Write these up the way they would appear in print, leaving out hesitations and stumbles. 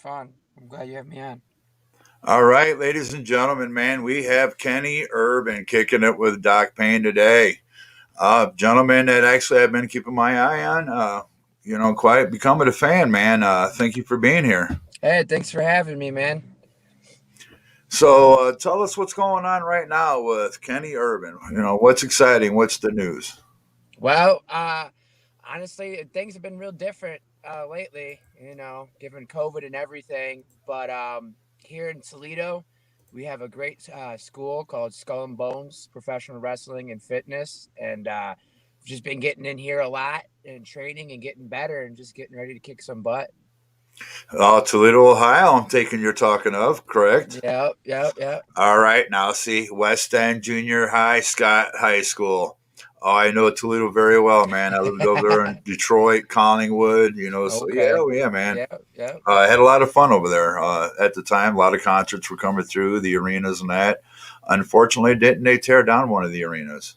Fun. I'm glad you have me on. All right, ladies and gentlemen, man, we have Kenny Urban kicking it with Doc Payne today. Gentlemen that actually I've been keeping my eye on, quite becoming a fan, man. Thank you for being here. Hey, thanks for having me, man. So tell us what's going on right now with Kenny Urban. What's exciting? What's the news? Well, honestly, things have been real different lately, given COVID and everything. But here in Toledo, we have a great school called Skull and Bones Professional Wrestling and Fitness. And we've just been getting in here a lot and training and getting better and just getting ready to kick some butt. Toledo, Ohio, I'm taking you're talking of, correct? Yep, yep, yep. All right, now see West End Junior High, Scott High School. Oh, I know Toledo very well, man. I lived over there in Detroit, Collingwood. So yeah, Okay. oh, yeah, man. Yep, yep. I had a lot of fun over there at the time. A lot of concerts were coming through the arenas and that. Unfortunately, didn't they tear down one of the arenas?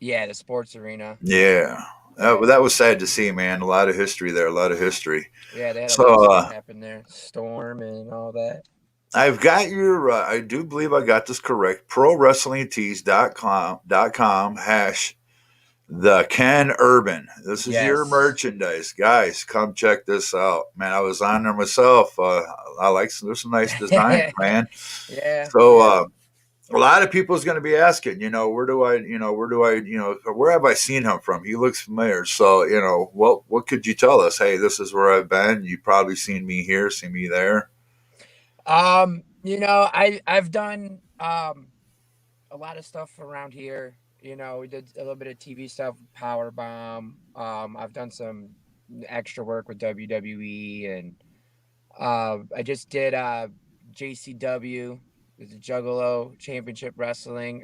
Yeah, the sports arena. Yeah, Yeah. that was sad to see, man. A lot of history there, a lot of history. Yeah, they had a lot of So stuff happen there. Storm and all that. I've got your. I do believe I got this correct. ProWrestlingTees.com hash the Ken Urban. This is your Yes. merchandise, guys. Come check this out, man. I was on there myself. I like there's some nice designs, man. Yeah, So yeah. a lot of people is going to be asking, where have I seen him from? He looks familiar. So what could you tell us? Hey, this is where I've been. You've probably seen me here, seen me there. I've done a lot of stuff around here. We did a little bit of TV stuff, Power Bomb. I've done some extra work with WWE, and I just did JCW, the Juggalo Championship Wrestling.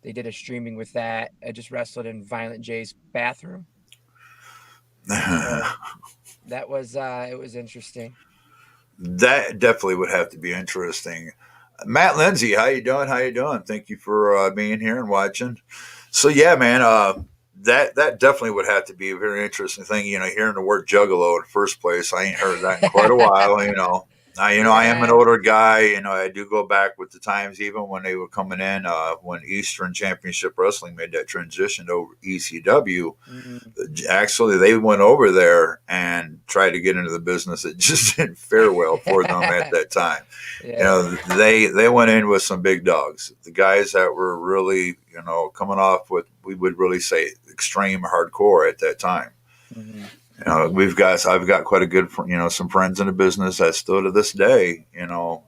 They did a streaming with that. I just wrestled in Violent J's bathroom, so that was it was interesting. That definitely would have to be interesting. Matt Lindsay, how you doing? How you doing? Thank you for being here and watching. So yeah, man, that definitely would have to be a very interesting thing. Hearing the word Juggalo in the first place, I ain't heard that in quite a while. I am an Yeah. older guy. I do go back with the times, even when they were coming in, when Eastern Championship Wrestling made that transition over ECW. Mm, Actually, they went over there and tried to get into the business. It just didn't fare well for them at that time. yeah. They went in with some big dogs. The guys that were really, coming off what we would really say extreme hardcore at that time. Hmm. I've got quite a good, some friends in the business that still to this day,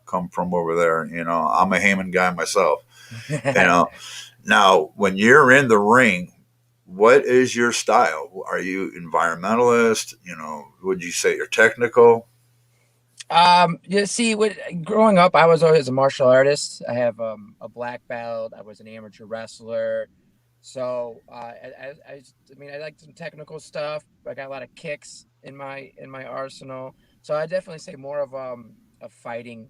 come from over there. I'm a Heyman guy myself. You know, Now when you're in the ring, what is your style? Are you environmentalist? Would you say you're technical? You see, growing up, I was always a martial artist. I have a black belt. I was an amateur wrestler. So I mean, I like some technical stuff. I got a lot of kicks in my arsenal. So I definitely say more of a fighting,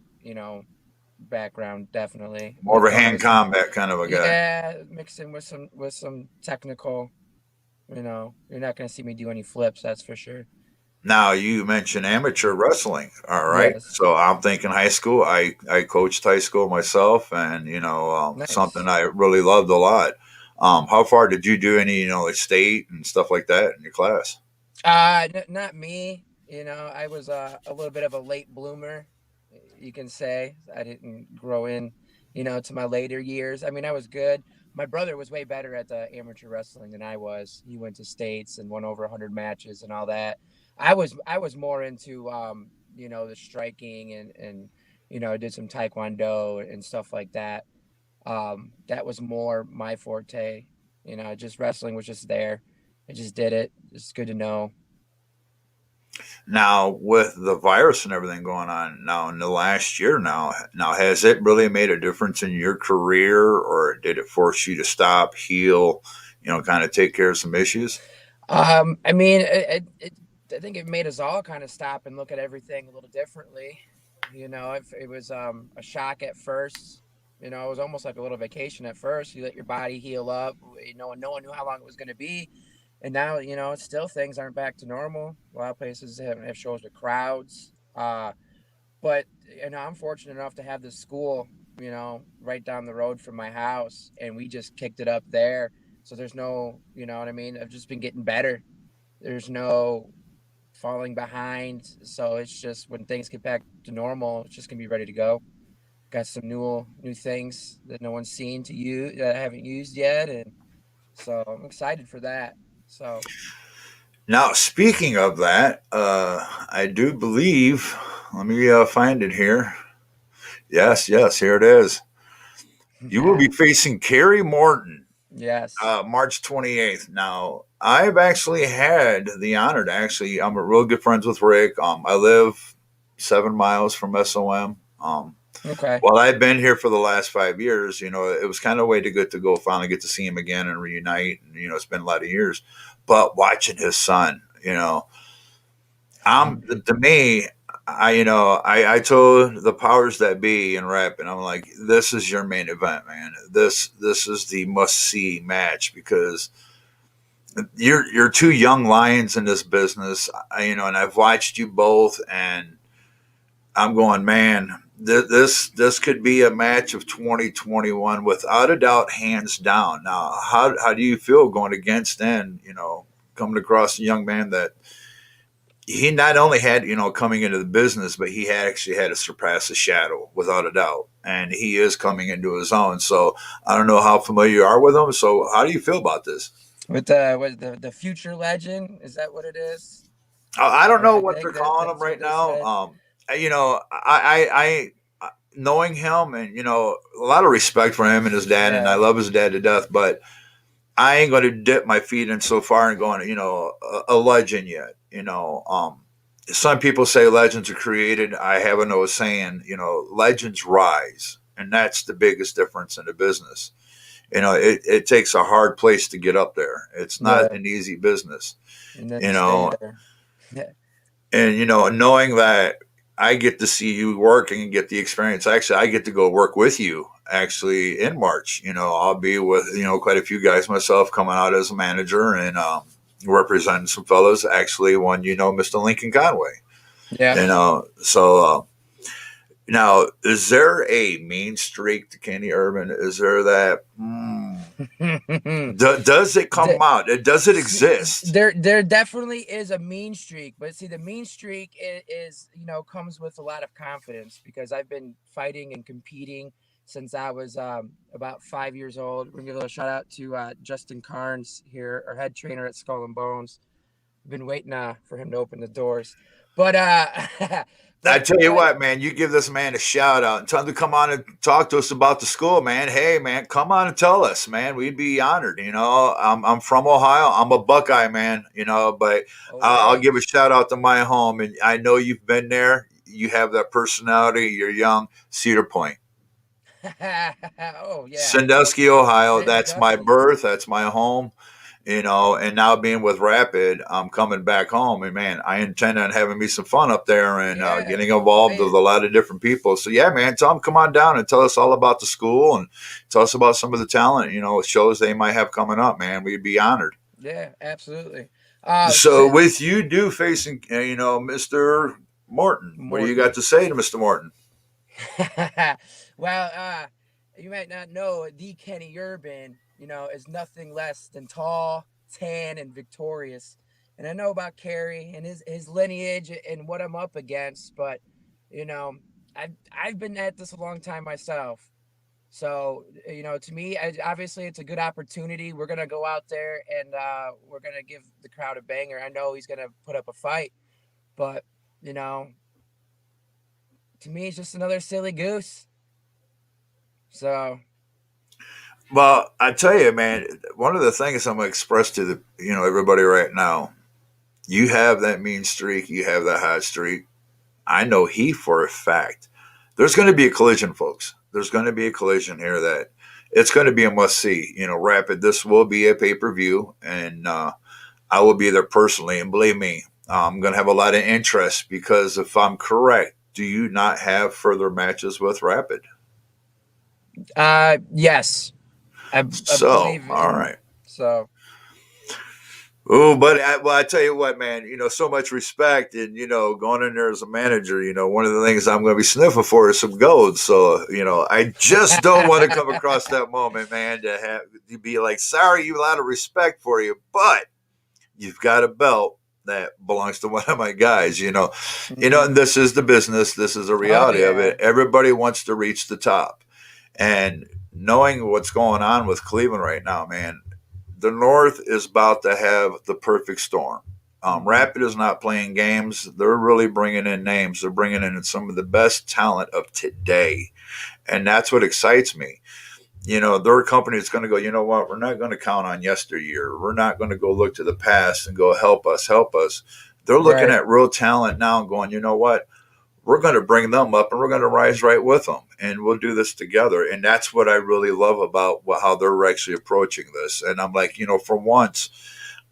background, definitely More with of a hand guys. combat kind of a guy. Yeah, mixed in with some technical. You're not gonna see me do any flips, that's for sure. Now you mentioned amateur wrestling. All right. Yes, So I'm thinking high school. I coached high school myself, and something nice. I really loved a lot. How far did you do any like state and stuff like that in your class? Not me. I was a little bit of a late bloomer, you can say. I didn't grow in, to my later years. I mean, I was good. My brother was way better at the amateur wrestling than I was. He went to states and won over 100 matches and all that. I was more into the striking and I did some taekwondo and stuff like that. That was more my forte. Just wrestling was just there. I just did it. It's good to know. Now with the virus and everything going on now in the last year now has it really made a difference in your career, or did it force you to stop, heal, kind of take care of some issues? I mean, I think it made us all kind of stop and look at everything a little differently. It was a shock at first. It was almost like a little vacation at first. You let your body heal up. And no one knew how long it was going to be. And now, still things aren't back to normal. A lot of places have shows with crowds. Uh, but I'm fortunate enough to have this school, right down the road from my house, and we just kicked it up there. So there's no, you know what I mean. I've just been getting better. There's no falling behind. So it's just when things get back to normal, it's just gonna be ready to go. Got some new things that no one's seen to use that I haven't used yet, and so I'm excited for that. So Now, speaking of that, I do believe. Let me find it here. Yes, yes, here it is. You will be facing Kerry Morton yes, March 28th. Now, I've actually had the honor to actually, I'm a real good friends with Rick. I live 7 miles from SOM. okay, Well, I've been here for the last 5 years. It was kind of a way to good to go finally get to see him again and reunite. And, it's been a lot of years. But watching his son, to me, I told the powers that be in rep, and I'm like, this is your main event, man. This is the must see match because you're two young lions in this business, and I've watched you both, and I'm going, man. This could be a match of 2021 without a doubt, hands down. Now, how do you feel going against then? Coming across a young man that he not only had, coming into the business, but he had actually had to surpass the shadow without a doubt. And he is coming into his own. So I don't know how familiar you are with him. So how do you feel about this? with the future legend, is that what it is? I don't know I what they're think calling him that's what right they now. said. Knowing him and, a lot of respect for him and his dad, and I Yeah, love his dad to death, but I ain't going to dip my feet in so far and going, a legend yet. Some people say legends are created. I have a no saying, legends rise. And that's the biggest difference in the business. It takes a hard place to get up there. It's not yeah, an easy business, and then you stay know, there. Yeah, and, knowing that I get to see you working and get the experience. Actually, I get to go work with you actually in March. I'll be with, quite a few guys myself coming out as a manager and, representing some fellows. Actually, one, Mr. Lincoln Conway. yeah. So now, is there a mean streak to Kenny Urban? Is there that? Does it come The- out? Does it See, exist? there definitely is a mean streak, but see, the mean streak is comes with a lot of confidence because I've been fighting and competing since I was about 5 years old. We're gonna give a shout out to Justin Carnes here, our head trainer at Skull and Bones. I've been waiting for him to open the doors, but I but tell you but what, man, you give this man a shout out and tell him to come on and talk to us about the school, man. Hey, man, come on and tell us, man. We'd be honored. I'm from Ohio. I'm a Buckeye man, but oh I'll yeah. give a shout out to my home. And I know you've been there. You have that personality. You're young. Cedar Point. Oh yeah, Sandusky, Ohio. That's my Sandusky. birth. That's my home. And now being with Rapid, I'm coming back home, and man, I intend on having me some fun up there and Yeah, getting involved man. with a lot of different people. So yeah, man, tell them come on down and tell us all about the school and tell us about some of the talent, shows they might have coming up. Man, we'd be honored. Yeah, absolutely. So with you do facing, Mr. Morton, what do you got Morton. to say to Mr. Morton? Well, you might not know the Kenny Urban, is nothing less than tall, tan, and victorious. And I know about Kerry and his lineage and what I'm up against, but you know, I've been at this a long time myself. So, to me, obviously, it's a good opportunity. We're gonna go out there and we're gonna give the crowd a banger. I know he's gonna put up a fight, but you know, to me, it's just another silly goose. So, Well, I tell you, man, one of the things I'm going to express to the everybody right now, you have that mean streak, you have that hot streak. I know he for a fact. There's going to be a collision, folks. There's going to be a collision here that it's going to be a must see. Rapid. This will be a pay per view, and I will be there personally. And believe me, I'm going to have a lot of interest because if I'm correct, do you not have further matches with Rapid? yes, I So, believe all in. right. So, Oh, but I tell you what, man, so much respect, and going in there as a manager, one of the things I'm going to be sniffing for is some gold. So, I just don't want to come across that moment, man, to be like, sorry, you a lot of respect for you, but you've got a belt that belongs to one of my guys, Mhm. and this is the business. This is the Oh reality of yeah. it. Everybody wants to reach the top, and knowing what's going on with Cleveland right now, man, the North is about to have the perfect storm. Mhm. Rapid is not playing games. They're really bringing in names. They're bringing in some of the best talent of today. And that's what excites me. They're a company that's going to go, you know what? We're not going to count on yesteryear. We're not going to go look to the past and go, help us, help us. They're looking Right. at real talent now and going, you know what? We're going to bring them up and we're going to rise right with them and we'll do this together. And that's what I really love about how they're actually approaching this. And I'm like, for once,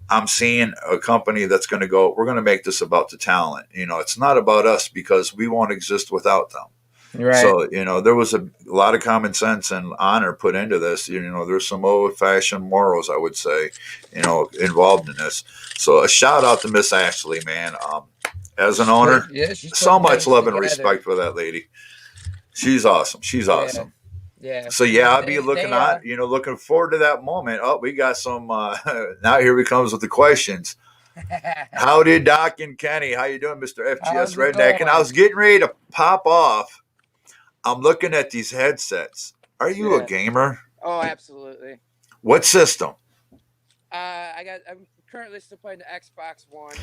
I'm seeing a company that's going to go, we're going to make this about the talent. It's not about us because we won't exist without them. Right. So, there was a lot of common sense and honor put into this. There's some old fashioned morals, I would say, involved in this. So a shout out to Miss Ashley, man. As an owner, Yeah, she's so putting much things love and together. respect for that lady. She's awesome. She's Yeah. awesome. Yeah. So yeah, No, I'll be looking forward to that moment. Oh, we got some. Now here we comes with the questions. Howdy, Doc and Kenny. How you doing, Mister FGS how's it Redneck? And I going? was getting ready to pop off. I'm looking at these headsets. Are you a Yeah. gamer? Oh, absolutely. What system? I'm currently still playing the Xbox One.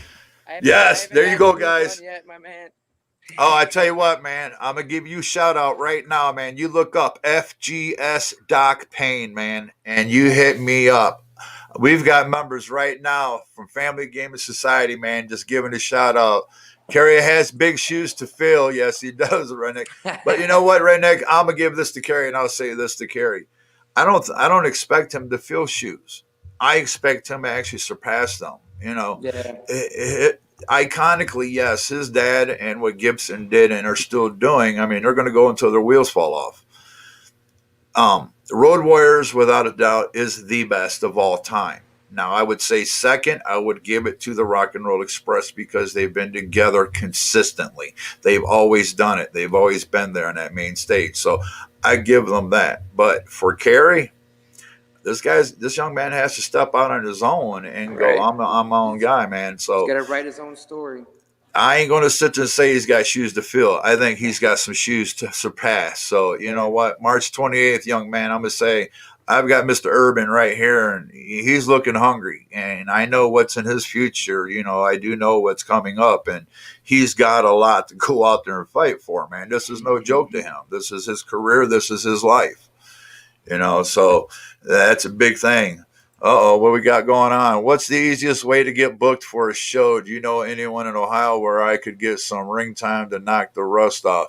I Yes, haven't there you got the go, new one guys. yet, my man. Oh, I tell you what, man. I'm gonna give you a shout out right now, man. You look up FGS Doc Payne, man, and you hit me up. We've got members right now from Family Gaming Society, man, just giving a shout out. Kerry has big shoes to fill. Yes, he does, Redneck. But you know what, Redneck? I'm gonna give this to Kerry, and I'll say this to Kerry. I don't expect him to fill shoes. I expect him to actually surpass them. Yeah. Iconically, yes, his dad and what Gibson did and are still doing. I mean, they're going to go until their wheels fall off. Road Warriors, without a doubt, is the best of all time. Now, I would say second, I would give it to the Rock and Roll Express because they've been together consistently. They've always done it. They've always been there on that main stage. So I give them that. But for Kerry, this young man has to step out on his own and go, Right. I'm my own guy, man. He's So got to write his own story. I ain't going to sit there and say he's got shoes to fill. I think he's got some shoes to surpass. So, you know Yeah. what? March 28th, young man, I'm going to say, I've got Mr. Urban right here, and he's looking hungry. And I know what's in his future. I do know what's coming up. And he's got a lot to go out there and fight for, man. This is no joke to him. This is his career. This is his life. So that's a big thing. What we got going on? What's the easiest way to get booked for a show? Do you know anyone in Ohio where I could get some ring time to knock the rust off?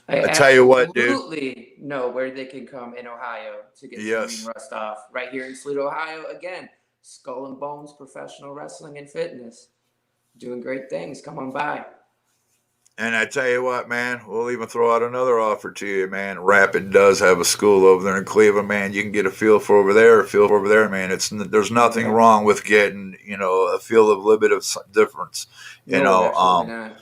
I I tell you what, dude. absolutely know where they can come in Ohio to get some ring Yes. rust off. Right here in Toledo, Ohio. Again, Skull and Bones Professional Wrestling and Fitness. Doing great things. Come on by. And I tell you what, man, we'll even throw out another offer to you, man. Rapid does have a school over there in Cleveland, man. You can get a feel for over there, man. There's nothing Yeah. wrong with getting, a feel of a little bit of difference. You No, know, absolutely um, not.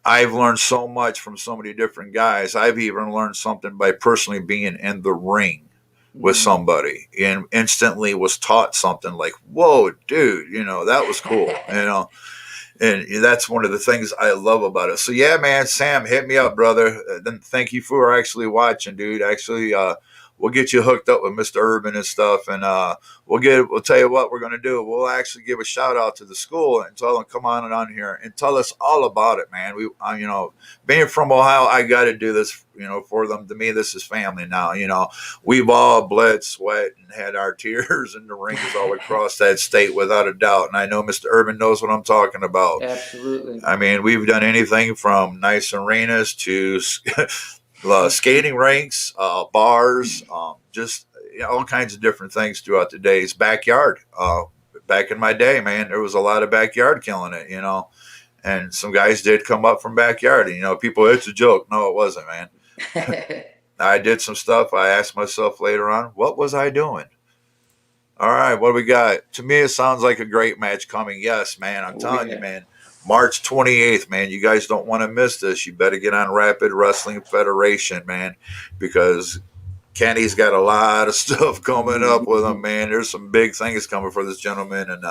I've learned so much from so many different guys. I've even learned something by personally being in the ring with Mhm. somebody and instantly was taught something like, whoa, dude, that was cool, and that's one of the things I love about it. So yeah, man, Sam, hit me up, brother. Then thank you for actually watching, dude. Actually, we'll get you hooked up with Mr. Urban and stuff, and we'll tell you what we're gonna do. We'll actually give a shout out to the school and tell them come on and on here and tell us all about it, man. Being from Ohio, I got to do this, for them. To me, this is family now. We've all bled, sweat, and had our tears in the rings all across that state without a doubt. And I know Mr. Urban knows what I'm talking about. Absolutely. I mean, we've done anything from nice arenas to skating rinks, bars, just all kinds of different things throughout the days. Backyard. Back in my day, man, there was a lot of backyard killing it, and some guys did come up from backyard. And, people, it's a joke. No, it wasn't, man. I did some stuff. I asked myself later on, what was I doing? All right, what do we got? To me, it sounds like a great match coming. Yes, man. I'm Oh telling you, yeah. man. March 28th, man. You guys don't want to miss this. You better get on Rapid Wrestling Federation, man, because Kenny's got a lot of stuff coming up with him, man. There's some big things coming for this gentleman, and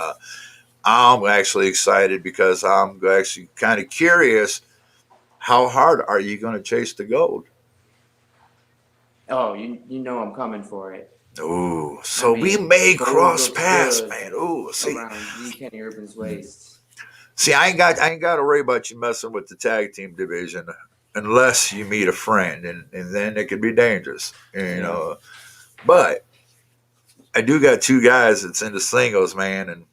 I'm actually excited because I'm actually kind of curious. How hard are you going to chase the gold? Oh, you know I'm coming for it. Ooh, I so we mean, may gold cross looks paths, good man. Ooh, see, around G. Kenny Urban's waist. see, I ain't got to worry about you messing with the tag team division unless you meet a friend, and then it could be dangerous, you Yeah. know. But I do got two guys that's into singles, man, and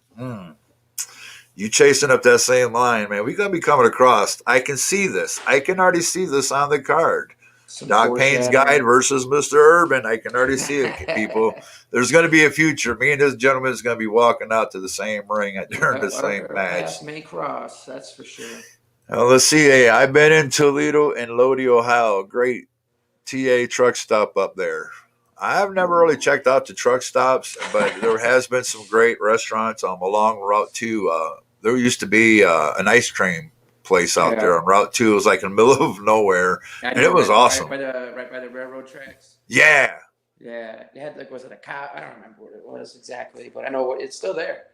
you chasing up that same line, man. We're gonna be coming across. I can see this. I can already see this on the card. Some Doc Payne's guide foreshadowing. versus Mr. Urban. I can already see it, people. There's going to be a future. Me and this gentleman is going to be walking out to the same ring during the same Our match. paths may cross, that's for sure. Let's see. Hey, I've been in Toledo and Lodi, Ohio. Great TA truck stop up there. I've never really checked out the truck stops, but there has been some great restaurants along Route 2. There used to be an ice cream place out there Yeah, on Route 2. It was like in the middle of nowhere, I and it know was that awesome. right by the railroad tracks. Yeah. Yeah, it had like was it a cow? I don't remember what it was exactly, but I know it's still there.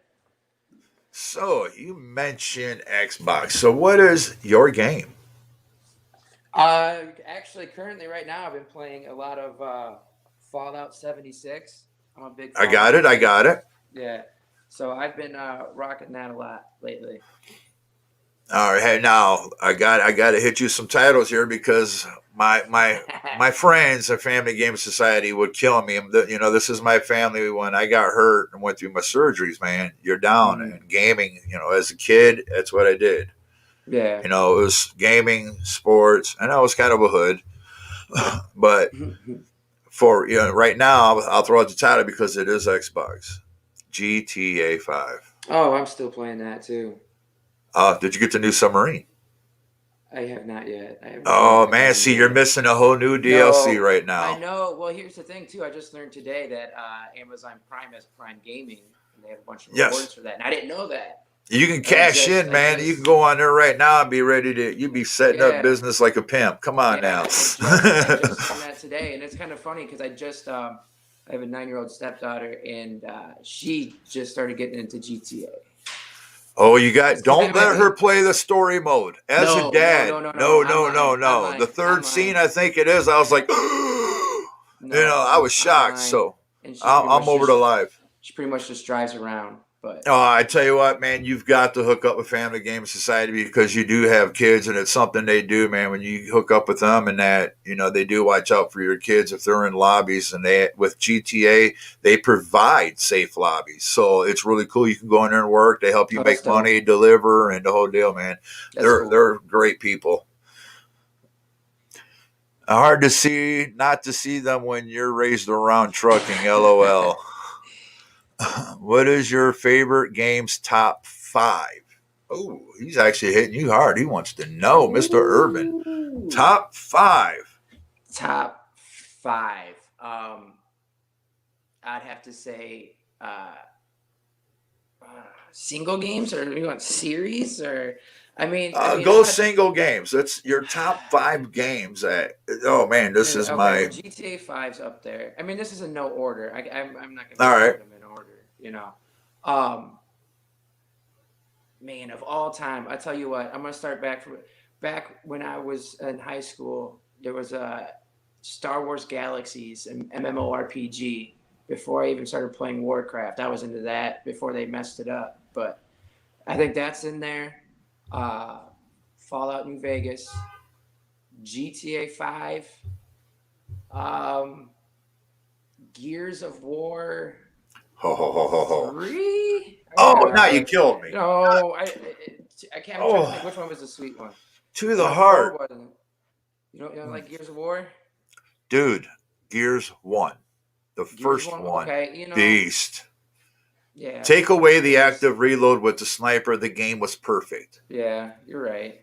So you mentioned Xbox. So what is your game? Actually, currently right now I've been playing a lot of Fallout 76. I'm a big I Fallout got it. I fan. got it. Yeah, so I've been rocking that a lot lately. All right. Hey, now I got to hit you some titles here because my friends at Family Game Society would kill me. You know, this is my family. When I got hurt and went through my surgeries, man, you're down. Mhm. And gaming, you know, as a kid, that's what I did. Yeah. You know, it was gaming, sports, and I was kind of a hood. But for right now, I'll throw out the title because it is Xbox. GTA 5. Oh, I'm still playing that too. Did you get the new submarine? I have not yet. I haven't played Oh that man, game see, you're yet. missing a whole new DLC No, right I now. know. Well, here's the thing too. I just learned today that Amazon Prime has Prime Gaming, and they have a bunch of Yes, rewards for that, and I didn't know that. you can cash in, I man. You can just, go on there right now and be ready to. You be setting up yeah, business like a pimp. Come on now. yeah. I just learned that today, and it's kind of funny because I have a 9-year-old stepdaughter, and she just started getting into GTA. Oh, you got. It's Don't kind of let her like play the story mode. As a dad, no. no, no, no, no. The third scene, Online. I think it is. I was like, you know, I No, was shocked. online, So and I'm over to live. she pretty much just drives around. But Oh, I tell you what, man, you've got to hook up with Family Game Society because you do have kids, and it's something they do, man. When you hook up with them, and that they do watch out for your kids if they're in lobbies, and they with GTA they provide safe lobbies, so it's really cool. You can go in there and work. They help you oh, that's make dope. money, deliver, and the whole deal, man. That's They're cool. they're great people. Hard to see, not to see them when you're raised around trucking. LOL. What is your favorite game's top five? Oh, he's actually hitting you hard. He wants to know, Mr. Urban. Ooh. Top five. Top five. I'd have to say single games, or you want series, or Go single games. That's your top five games. Oh man, this is okay. Well, my. GTA 5's up there. I mean, this is in no order. I'm not gonna be All able to right. put them in order. Um, man, of all time, I tell you what, I'm gonna start back when I was in high school. There was a Star Wars Galaxies and MMORPG. Before I even started playing Warcraft, I was into that before they messed it up. But I think that's in there. Uh, Fallout New Vegas, GTA 5, um, Gears of War Ho ho ho ho ho. 3. Oh, now you killed me. No, I can't. I'm trying to think which one was the sweet one. To the heart, 4 wasn't. You don't like Gears of War? dude. Gears 1, the Gears first 1. one, Okay, beast. yeah, Take away the active reload with the sniper, the game was perfect. yeah, you're right.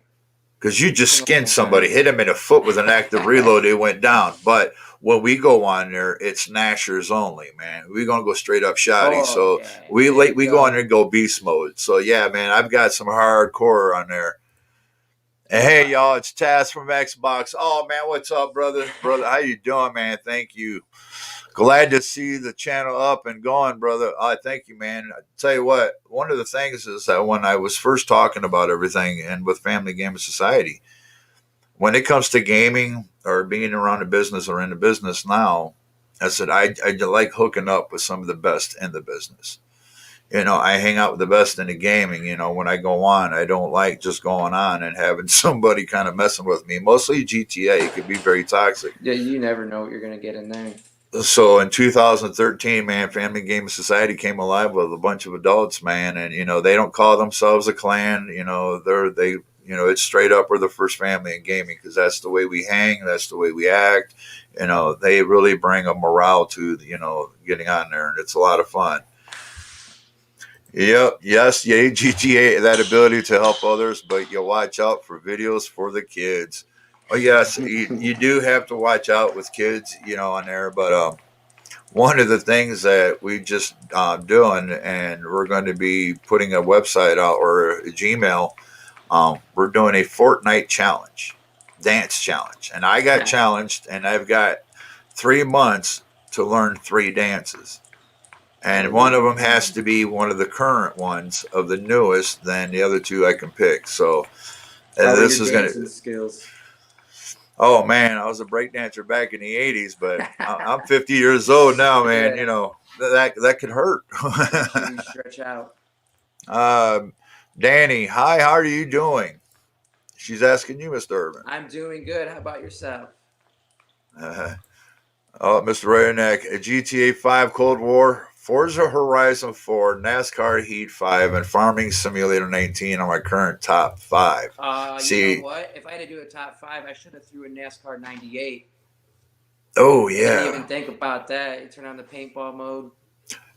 Because you just Been a long skinned somebody, time. hit him in the foot with an active reload, it went down. But when we go on there, it's Nashers only, man. We're gonna go straight up shoddy. Oh, So okay. we There you we go on go. there and go beast mode. So yeah, man, I've got some hardcore on there. And That's hey, fire. y'all, it's Taz from Xbox. Oh man, what's up, brother? Brother, how you doing, man? Thank you. Glad to see the channel up and going, brother. Thank you, man. I tell you what, one of the things is that when I was first talking about everything and with Family Gaming Society, when it comes to gaming or being around the business or in the business now, I said I like hooking up with some of the best in the business. I hang out with the best in the gaming. When I go on, I don't like just going on and having somebody kind of messing with me. Mostly GTA, it can be very toxic. Yeah, you never know what you're gonna get in there. So in 2013, man, Family Gaming Society came alive with a bunch of adults, man, and they don't call themselves a clan. It's straight up we're the first family in gaming because that's the way we hang, that's the way we act. They really bring a morale to getting on there, and it's a lot of fun. Yep, yes, yeah, GTA, that ability to help others, but you watch out for videos for the kids. Oh yes, you do have to watch out with kids, on there, but one of the things that we just doing, and we're going to be putting a website out or a Gmail. We're doing a Fortnite challenge, dance challenge, and I got challenged, and I've got 3 months to learn 3 dances, and one of them has to be one of the current ones of the newest. Then the other two I can pick. So How are this your is gonna. dancing skills? Oh man, I was a breakdancer back in the '80s, but I'm 50 years old now, man. Yeah, That could hurt. make sure you stretch out. um, Danny, hi, how are you doing? She's asking you, Mr. Urban. I'm doing good. How about yourself? Uh, oh, Mr. Redneck, GTA 5 Cold War, Forza Horizon 4, NASCAR Heat 5, and Farming Simulator 19 are my current top 5. You know See, what? If I had to do a top five, I should have threw in NASCAR '98. oh I didn't even yeah, think about that. You turn on the paintball mode.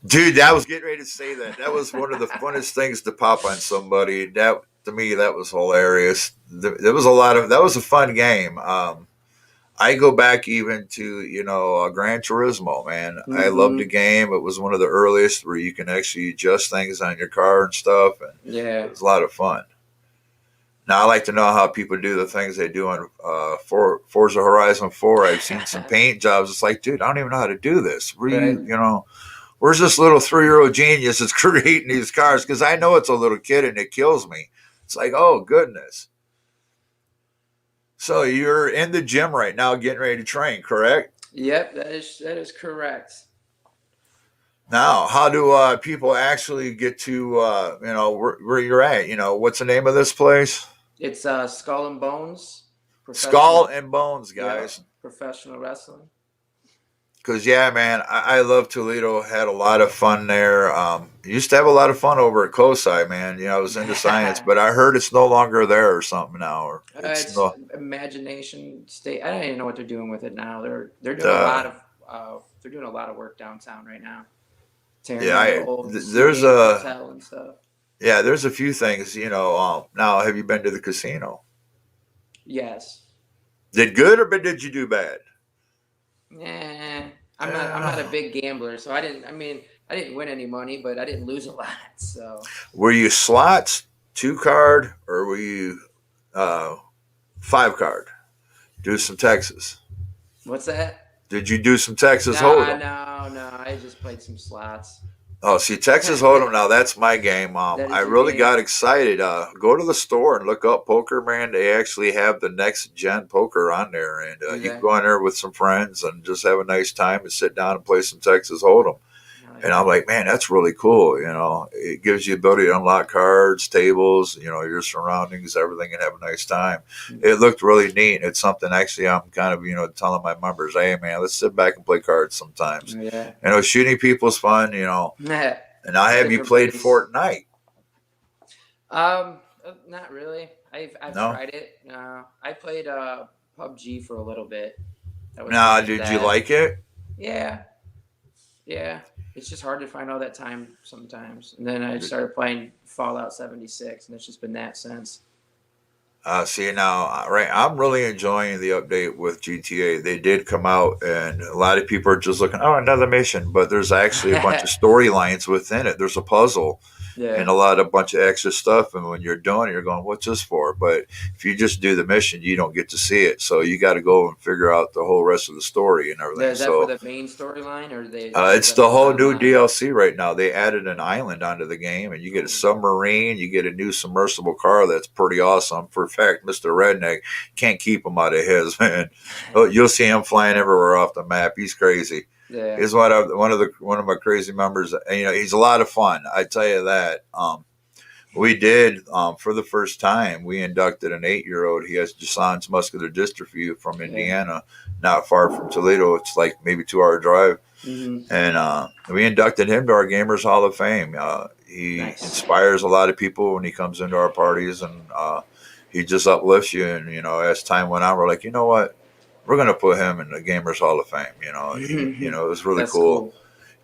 dude, I was getting ready to say that. That was one of the funnest things to pop on somebody. That to me, that was hilarious. There was a lot of that was a fun game. I go back even to Gran Turismo, man. I loved the Mm-hmm. game. It was one of the earliest where you can actually adjust things on your car and stuff, and it Yeah. was a lot of fun. Now I like to know how people do the things they do on Forza Horizon 4. I've seen some paint jobs. It's like, dude, I don't even know how to do this. Where Right. where's this little 3-year-old genius that's creating these cars? Because I know it's a little kid and it kills me. It's like, oh goodness. So you're in the gym right now, getting ready to train, correct? Yep, that is correct. Now, how do people actually get to where you're at? What's the name of this place? It's Skull and Bones, Skull professional. and Bones, Yeah, guys. professional wrestling. Because yeah, man, I love Toledo. Had a lot of fun there. Used to have a lot of fun over at COSI, man. I was into science, but I heard it's no longer there or something now, or it's It's no. Imagination State. I don't even know what they're doing with it now. They're doing a lot Uh, of they're doing a lot of work downtown right now, tearing yeah, down the old there's Seagate a Hotel and stuff. there's a few things. Now, have you been to the casino? Yes. Did good or did you do bad? Yeah. I'm not a Uh, big gambler, so I didn't. I mean, I didn't win any money, but I didn't lose a lot. So were you slots 2 card or were you uh, 5 card? Do some Texas. what's that? Did you do some Texas Nah, Hold'em? no, no. I just played some slots. Oh, see, Texas Hold'em now, that's my game. That I is your really game. got excited. Go to the store and look up Poker Man. They actually have the next gen poker on there, and you can Okay. go in there with some friends and just have a nice time and sit down and play some Texas Hold'em. Hell And yeah. I'm like, man, that's really cool. It gives you the ability to unlock cards, tables, your surroundings, everything, and have a nice time. It looked really neat. It's something actually I'm kind of, telling my members, hey, man, let's sit back and play cards sometimes. Yeah. Shooting people's fun, Nah, and I have you different played pace. Fortnite. Not really. I've No? tried it. No, I played PUBG for a little bit. That was Nah, fun as did you that. like it? Yeah, yeah. It's just hard to find all that time sometimes. And then I started playing Fallout 76, and it's just been that since. See now, right? I'm really enjoying the update with GTA. They did come out, and a lot of people are just looking, oh, another mission, but there's actually a bunch of storylines within it. There's a puzzle and Yeah, a bunch of extra stuff. And when you're doing it, you're going, "What's this for?" But if you just do the mission, you don't get to see it. So you got to go and figure out the whole rest of the story and everything. is that for So the main storyline, or is it's that the for whole new online? DLC right now. They added an island onto the game, and you get a submarine. You get a new submersible car that's pretty awesome. For fact, Mister Redneck can't keep him out of his man. Oh, you'll see him flying everywhere off the map. He's crazy. Yeah. He's one of my crazy members. And, he's a lot of fun. I tell you that. We did for the first time. We inducted an 8-year-old. He has Jason's muscular dystrophy from Yeah. Indiana, not far from Toledo. It's like maybe 2 hour drive, Hmm. and we inducted him to our Gamers Hall of Fame. He Nice. inspires a lot of people when he comes into our parties, and he just uplifts you. And as time went on, we're like, you know what, we're going to put him in the Gamers Hall of Fame. It was really That's cool.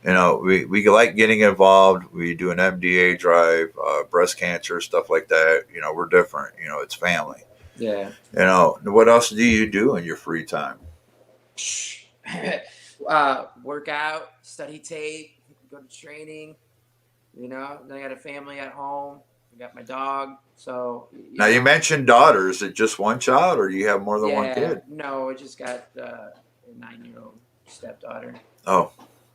cool. We like getting involved. We do an MDA drive, breast cancer, stuff like that. We're different. It's family. Yeah. What else do you do in your free time? Work out, study tape, go to training. I got a family at home. I got my dog. So, Now you mentioned daughter. Is it just one child, or do you have more than one yeah, kid? no, I just got a 9-year-old stepdaughter. Oh,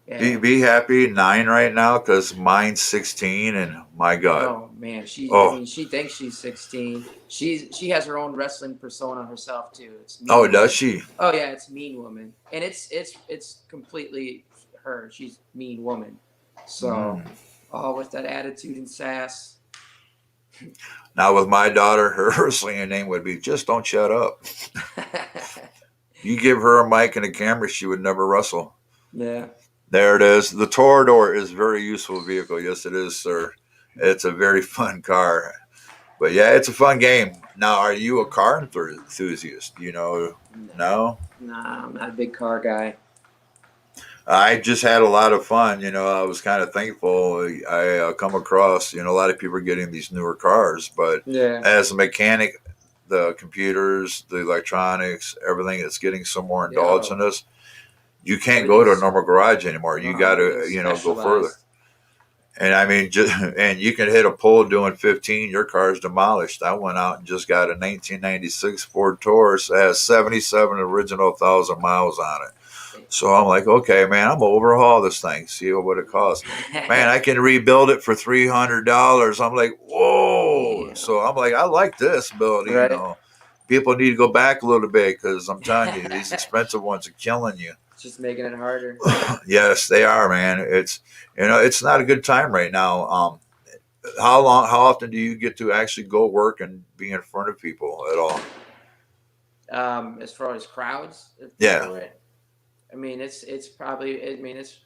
be Yeah. be happy 9 right now because mine's 16, and my God. Oh man, I Oh, mean, she thinks she's 16. She has her own wrestling persona herself too. It's oh, Mean does Woman. she? Oh yeah, it's Mean Woman, and it's completely her. She's Mean Woman. So, Mm. all with that attitude and sass. Now with my daughter, her wrestling name would be just don't shut up. You give her a mic and a camera, she would never wrestle. Yeah. There it is. The Torador is a very useful vehicle. Yes, it is, sir. It's a very fun car. But yeah, it's a fun game. Now, are you a car enthusiast? No. Nah, I'm not a big car guy. I just had a lot of fun. I was kind of thankful. I come across, a lot of people are getting these newer cars, but Yeah. as a mechanic, the computers, the electronics, everything that's getting some more indulged Yo, in us, you can't go to a everything's normal garage anymore. You got to, everything's go further. specialized. And I mean, and you can hit a pole doing 15, your car's demolished. I went out and just got a 1996 Ford Taurus that has 77 original 1,000 miles on it. So I'm like, okay, man, I'm gonna overhaul this thing, see what it costs. Man, I can rebuild it for $300. I'm like, whoa. Damn. So I'm like, I like this ability. Right. People need to go back a little bit because I'm telling you, these expensive ones are killing you. Just making it harder. Yes, they are, man. It's not a good time right now. How often do you get to actually go work and be in front of people at all? As far as crowds of Yeah. people, right? I mean, it's probably. I mean, it's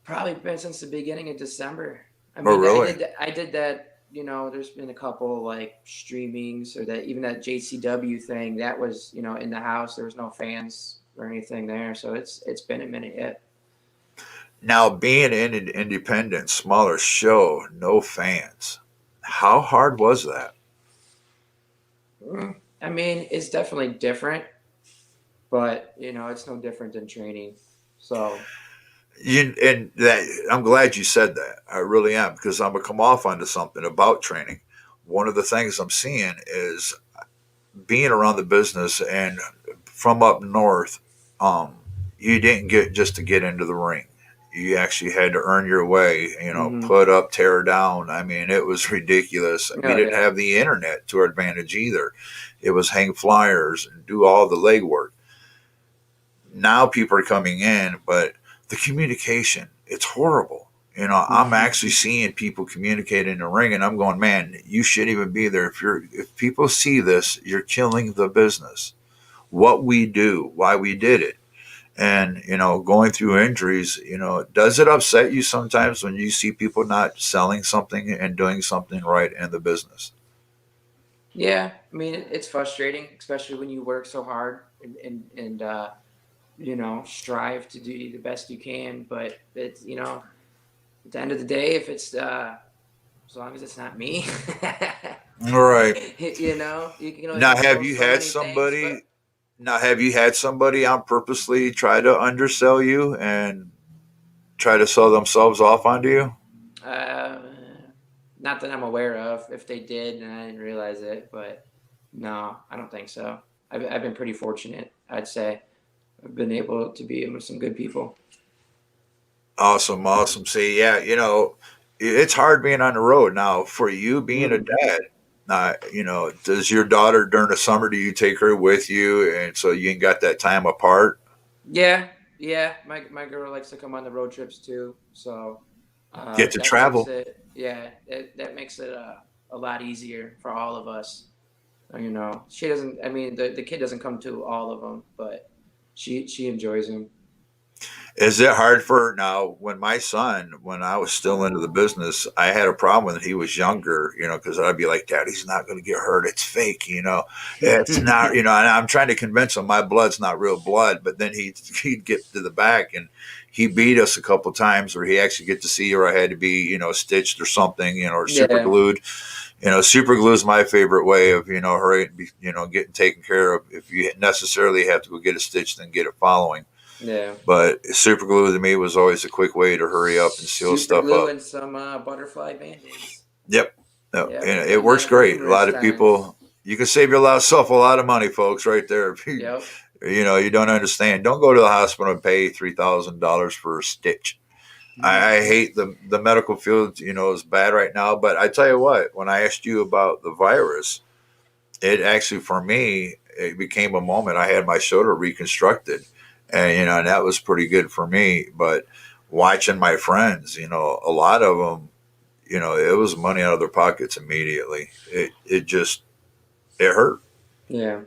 probably been since the beginning of December. I Oh, mean, really? I did that. There's been a couple like streamings or that even that JCW thing that was in the house. There was no fans or anything there, so it's been a minute yet. Now, being in an independent, smaller show, no fans. How hard was that? I mean, it's definitely different, but it's no different than training. So And that I'm glad you said that. I really am because I'm gonna come off onto something about training. One of the things I'm seeing is being around the business and from up north. Um, you didn't get just to get into the ring. You actually had to earn your way. hmm. Put up, tear down. I mean, it was ridiculous. We Oh didn't yeah. have the internet to our advantage either. It was hang flyers and do all the legwork. Now people are coming in, but the communication, it's horrible. I'm actually seeing people communicate in the ring, and I'm going, man, you shouldn't even be there. If people see this, you're killing the business. What we do, why we did it, and going through injuries. Does it upset you sometimes when you see people not selling something and doing something right in the business? Yeah, I mean it's frustrating, especially when you work so hard and strive to do the best you can. But it's at the end of the day, if it's as long as it's not me. All right. You know, you can only Now, have control you so had many things, somebody? but Now, have you had somebody on purposely try to undersell you and try to sell themselves off onto you? uh, not that I'm aware of. If they did and I didn't realize it, but no, I don't think so. I've been pretty fortunate, I'd say. I've been able to be with some good people. Awesome, awesome. See, yeah, it's hard being on the road now for you being a Mm. dad. Does your daughter during the summer, do you take her with you? And so you ain't got that time apart? Yeah, yeah. My girl likes to come on the road trips too, so Get to that makes travel. it yeah that makes it a lot easier for all of us. You know, she doesn't. I mean, the kid doesn't come to all of them, but she enjoys them. Is it hard for now when my son, when I was still into the business, I had a problem when he was younger, because I'd be like, Daddy's not going to get hurt. It's fake, it's not, and I'm trying to convince him my blood's not real blood. But then he'd get to the back and he beat us a couple times where he actually get to see where I had to be, stitched or something, or super Yeah, glued. Super glue is my favorite way of, hurry, getting taken care of. If you necessarily have to go get it stitched and get it following. yeah. But super glue to me was always a quick way to hurry up and seal Super stuff glue up. and some butterfly band-aids. Yep. No, Yep, and I've it done works that great. A numerous lot of times. people, you can save yourself a lot of money, folks, right there. If Yep. you don't understand. Don't go to the hospital and pay $3,000 for a stitch. I hate the medical field, is bad right now. But I tell you what, when I asked you about the virus, it actually for me it became a moment. I had my shoulder reconstructed, and and that was pretty good for me. But watching my friends, a lot of them, it was money out of their pockets immediately. It just it hurt. Yeah.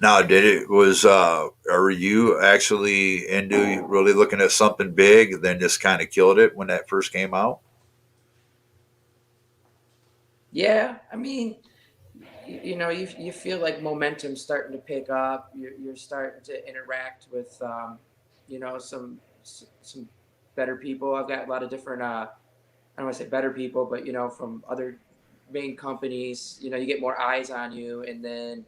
Now, did it was are you actually into really looking at something big, then just kind of killed it when that first came out? Yeah. I mean, you know, you feel like momentum's starting to pick up. You're starting to interact with, you know, some better people. I've got a lot of different, I don't want to say better people, but you know, from other main companies. You know, you get more eyes on you, and then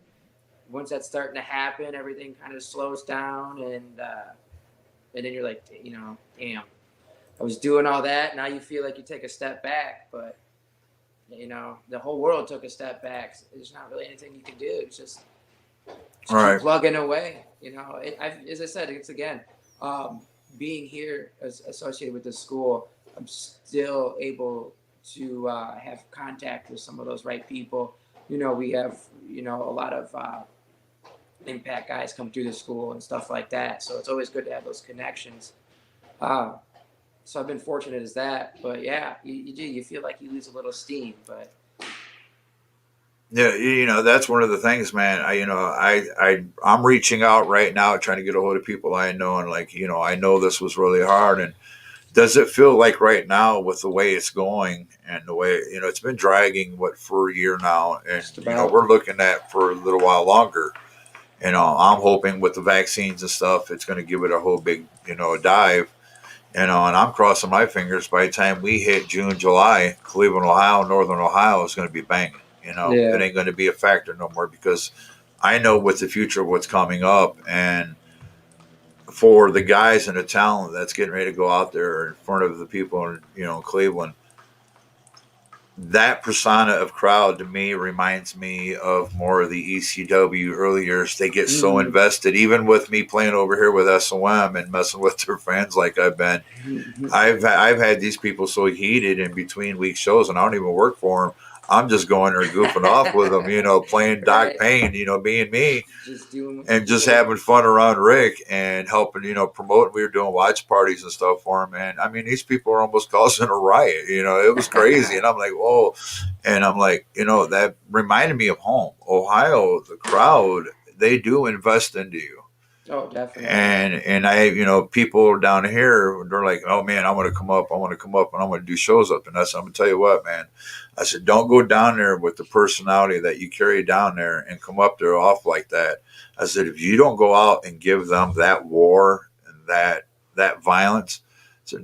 once that's starting to happen, everything kind of slows down, and then you're like, you know, damn, I was doing all that. Now you feel like you take a step back, but you know, the whole world took a step back. There's not really anything you can do. All Just keep right. plugging away. You know, as I said, it's again, being here as associated with this school, I'm still able to have contact with some of those right people. You know, we have, you know, a lot of impact guys come through the school and stuff like that. So it's always good to have those connections. Uh, so I've been fortunate as that. But yeah, you do. You feel like you lose a little steam, but Yeah, that's one of the things, man. I'm reaching out right now, trying to get a hold of people I know, and like, I know this was really hard. And does it feel like right now, with the way it's going and the way it's been dragging for a year now, and just about. we're looking at for a little while longer. I'm hoping with the vaccines and stuff, it's going to give it a whole big dive. And I'm crossing my fingers. By the time we hit June, July, Cleveland, Ohio, Northern Ohio is going to be banging. It Yeah. ain't going to be a factor no more because I know with the future of what's coming up, and for the guys and the talent that's getting ready to go out there in front of the people in Cleveland, that persona of crowd to me reminds me of more of the ECW early years. They get so Mm. invested, even with me playing over here with SOM and messing with their fans like I've been. I've had these people so heated in between week shows, and I don't even work for them. I'm just going there goofing off with them, playing Doc Right. Payne, being me, Just doing and just little. having fun around Rick and helping, promote. We were doing watch parties and stuff for him, and I mean, these people are almost causing a riot. It was crazy, and I'm like, whoa, and I'm like, that reminded me of home, Ohio. The crowd, they do invest into you. Oh, definitely. And I, people down here, they're like, oh man, I want to come up, and I want to do shows up. And I said, I'm gonna tell you what, man. I said, don't go down there with the personality that you carry down there and come up there off like that. I said, if you don't go out and give them that war and that violence, so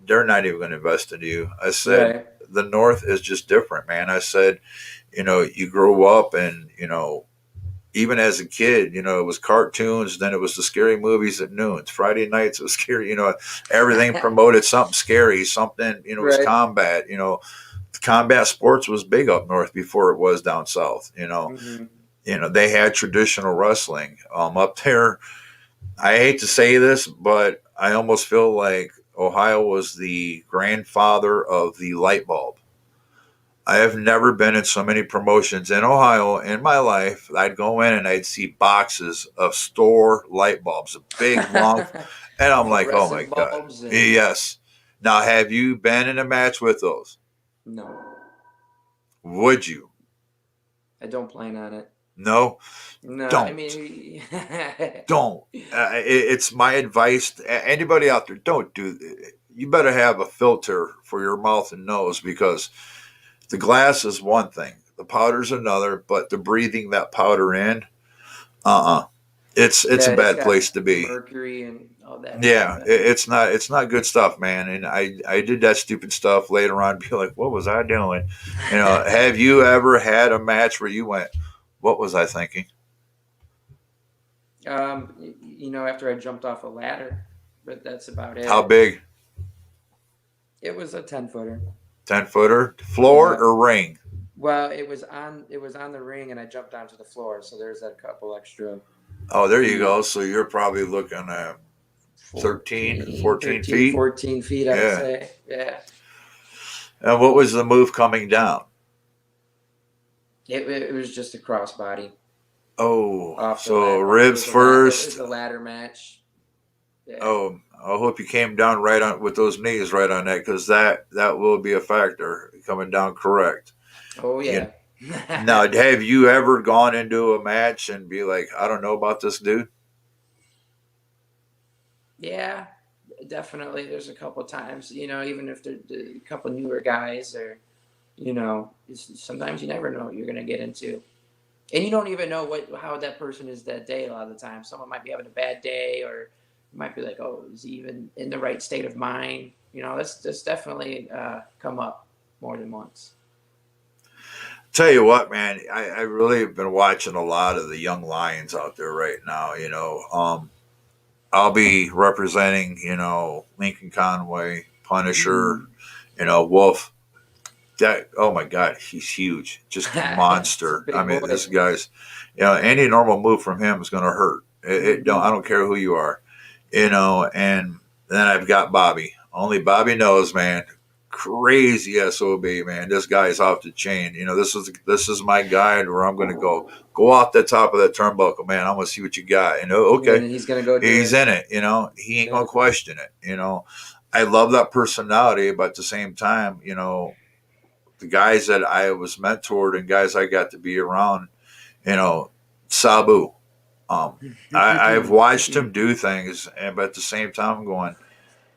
they're not even going to invest in you. I said, Right. the North is just different, man. I said, you grow up and, even as a kid, it was cartoons, then it was the scary movies at noon. Friday nights it was scary, everything promoted something scary, something, it was Right. combat, combat sports was big up north before it was down south, Hmm. they had traditional wrestling. Up there, I hate to say this, but I almost feel like Ohio was the grandfather of the light bulb. I have never been in so many promotions in Ohio in my life. I'd go in and I'd see boxes of store light bulbs, a big long, and I'm like, oh my Fluorescent god, bulbs and yes. Now, have you been in a match with those? no, Would you? I don't plan on it. No, No, I don't, mean, don't. It's my advice. To anybody out there, don't do. You better have a filter for your mouth and nose because the glass is one thing, the powder's another, but the breathing that powder in, it's yeah, a it's bad got place to be. mercury and all that Yeah, stuff. it's not good stuff, man. And I did that stupid stuff later on. Be like, what was I doing? Have you ever had a match where you went, what was I thinking? After I jumped off a ladder, but that's about How it. big? It was a 10-footer. 10-footer, floor Yeah. or ring? Well, it was on the ring, and I jumped onto the floor, so there's that couple extra Oh, there you feet. go. So you're probably looking at 13, 14, 14 13, feet. 14 feet, I would Yeah. say. Yeah. And what was the move coming down? It was just a crossbody Oh, off the so ladder. It ribs was it was first. a ladder match. Yeah. Oh, I hope you came down right on with those knees right on that because that will be a factor coming down correct. Oh You yeah. now have you ever gone into a match and be like, I don't know about this dude? Yeah, definitely. There's a couple times, even if they're a couple newer guys, or sometimes you never know what you're gonna get into, and you don't even know how that person is that day. A lot of the time, someone might be having a bad day, or you might be like, "Oh, is he even in the right state of mind?" That's definitely come up more than once. Tell you what, man, I really have been watching a lot of the young lions out there right now. I'll be representing, Lincoln Conway, Punisher, Mm. Wolf. That oh my god, he's huge, just a It's a monster. I big mean, this boy. guy's, any normal move from him is going to hurt. It don't. Hmm. I don't care who you are, And then I've got Bobby. Only Bobby knows, man. Crazy sob, man. This guy is off the chain. This is my guide where I'm going to go off the top of that turnbuckle, man. I'm going to see what you got. And Okay, he's gonna go do he's it. in it. He ain't Yeah. going to question it. I love that personality, but at the same time, the guys that I was mentored and guys I got to be around, you know, Sabu. Um, I've watched him do things, but at the same time, I'm going,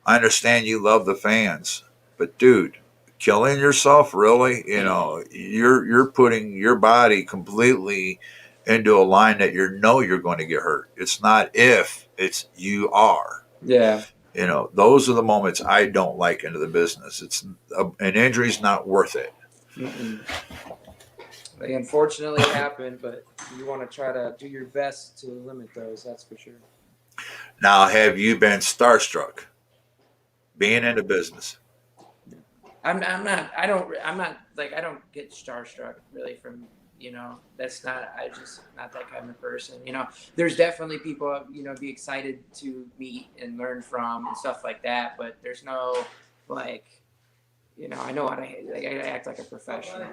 I understand you love the fans, but dude, killing yourself really, you're putting your body completely into a line that you're going to get hurt. It's not if, it's you are. Yeah. Those are the moments I don't like into the business. An injury's not worth it. Mm-mm. They unfortunately happen, but you want to try to do your best to limit those. That's for sure. Now, have you been starstruck being in the business? I'm not. I don't. I'm not like. I don't get starstruck really from. That's not. I just not that kind of person. There's definitely people. Be excited to meet and learn from and stuff like that. But there's no like. I know how to. Like, I act like a professional.